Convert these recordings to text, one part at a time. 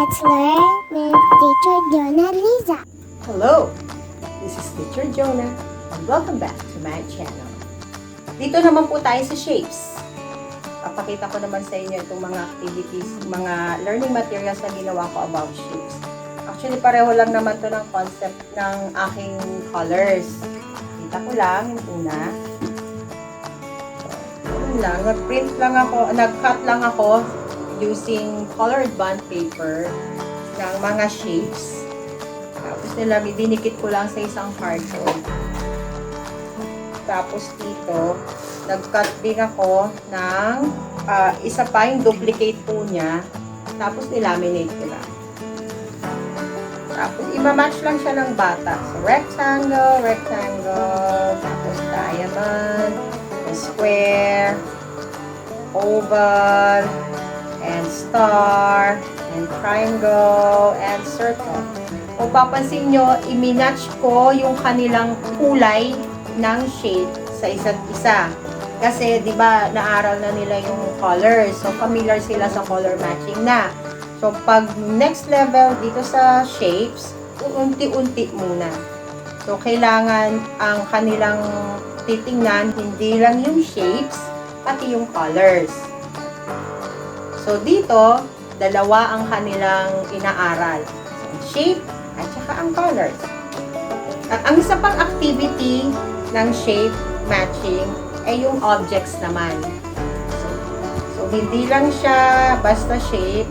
Let's learn with Teacher Jonah Liza. Hello, this is Teacher Jonah and welcome back to my channel. Dito naman po tayo sa shapes. Papakita ko naman sa inyo itong mga activities, mga learning materials na ginawa ko about shapes. Actually, pareho lang naman to ng concept ng aking colors. Kita ko lang yung una. Lang, nag-print lang ako, nag-cut lang ako using colored bond paper ng mga shapes. Tapos nila, dinikit ko lang sa isang cardboard. Tapos dito, nag-cut din ako ng isa pa yung duplicate po niya. Tapos nilaminate ko lang. Tapos imamatch lang siya ng bata. So, rectangle, rectangle, tapos diamond, square, oval, and star, and triangle, and circle. Kung papansin nyo, iminatch ko yung kanilang kulay ng shape sa isa't isa. Kasi, di ba, naaral na nila yung colors. So, familiar sila sa color matching na. So, pag next level dito sa shapes, unti-unti muna. So, kailangan ang kanilang titingnan, hindi lang yung shapes, pati yung colors. So, dito, dalawa ang kanilang inaaral. Ang shape at saka ang colors. At ang isa pang activity ng shape matching ay yung objects naman. So hindi lang siya basta shape.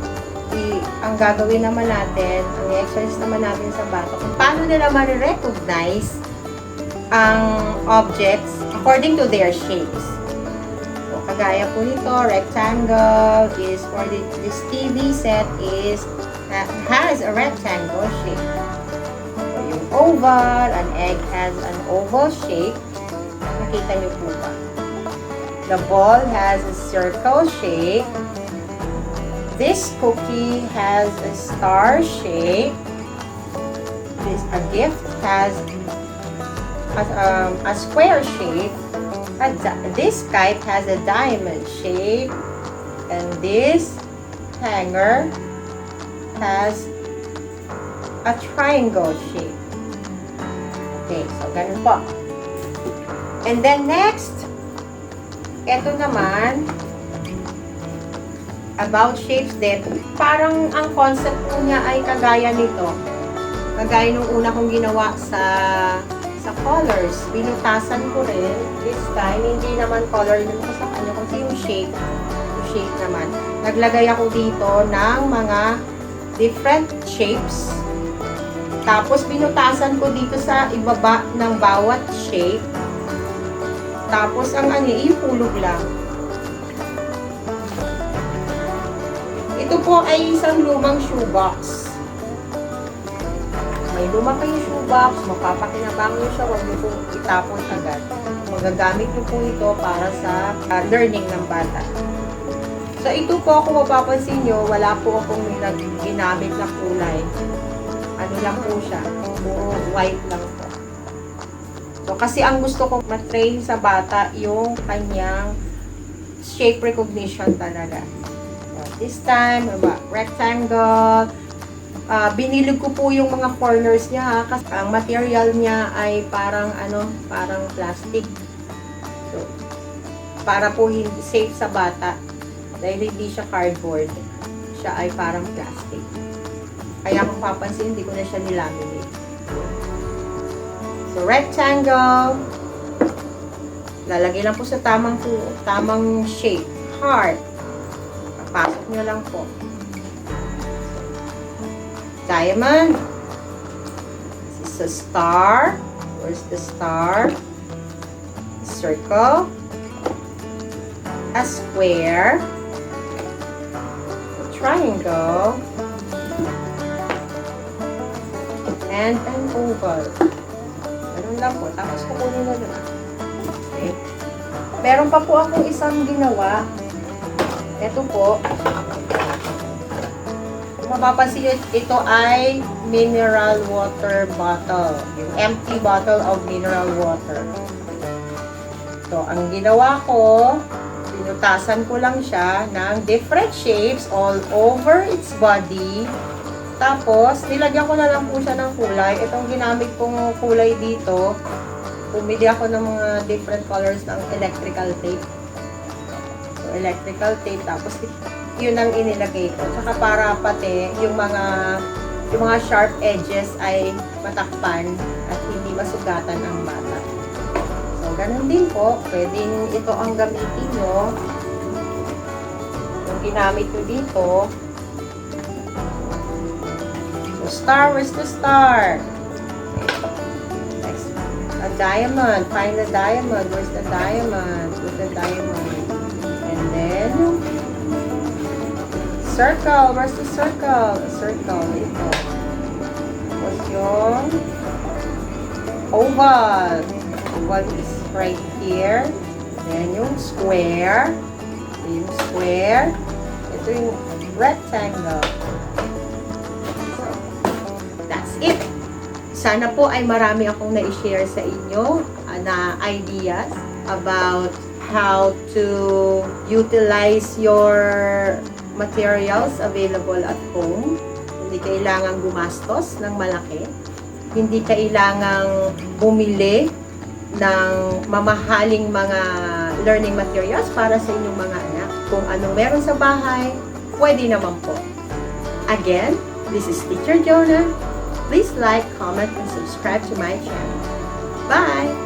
Ang gagawin naman natin, ang exercise naman natin sa bata, kung paano nila ma-recognize ang objects according to their shapes. So, kagaya po nito, rectangle is for this TV set has a rectangle shape. So, yung oval, an egg has an oval shape. Nakita niyo po ba? The ball has a circle shape. This cookie has a star shape. A gift has a square shape. This kite has a diamond shape. And this hanger has a triangle shape. Okay, so ganun po. And then next, ito naman, about shapes din, parang ang concept po niya ay kagaya nito. Kagaya nung una kong ginawa sa colors. Binutasan ko rin. This time, hindi naman color yung ko sa kanya, kasi yung shape naman. Naglagay ako dito ng mga different shapes. Tapos, binutasan ko dito sa ibaba ng bawat shape. Tapos, ang ipulog lang. Ito po ay isang lumang shoebox. May luma kayong shoebox, mapapakinabangan nyo siya, huwag nyo pong itapon agad. Magagamit nyo po ito para sa learning ng bata. So, ito po, kung mapapansin nyo, wala po akong ginamit na kulay. Ano lang po siya, puro white lang po. So, kasi ang gusto ko matrain sa bata, yung kanyang shape recognition talaga. This time, rectangle. Binilog ko po yung mga corners niya, ha, kasi ang material niya ay parang plastic. So, para po safe sa bata dahil hindi siya cardboard. Siya ay parang plastic. Kaya kung papansin, hindi ko na siya nilaminate. So, rectangle. Lalagay lang po sa tamang shape. Heart. Pasok nyo lang po. Diamond. This is a star. Where's the star? Circle. A square. A triangle. And an oval. Ganun lang po. Tapos kukunin na lang. Okay. Meron pa po akong isang ginawa. Ito po, kung mapapansin nyo, ito ay mineral water bottle. Yung empty bottle of mineral water. So, ang ginawa ko, pinutasan ko lang siya ng different shapes all over its body Tapos, nilagyan ko na lang po siya ng kulay. Itong ginamit kong kulay dito, pumili ako ng mga different colors ng electrical tape. So, electrical tape. Tapos, yun ang inilagay ko. Tsaka para pati yung mga sharp edges ay matakpan at hindi masugatan ang bata. So, ganun din po. Pwedeng ito ang gamitin nyo. Yung ginamit ko dito. So, star, where's the star? Next, a diamond. Find the diamond. Where's the diamond? Put the diamond. And then, circle. Where's the circle? A circle. Ito. Tapos yung oval. Oval is right here. Then yung square. Ito yung square. Ito yung rectangle. That's it. Sana po ay marami akong na-share sa inyo na ideas about how to utilize your materials available at home. Hindi kailangang gumastos ng malaki. Hindi kailangang bumili ng mamahaling mga learning materials para sa inyong mga anak. Kung anong meron sa bahay, pwede naman po. Again, this is Teacher Jonah. Please like, comment, and subscribe to my channel. Bye!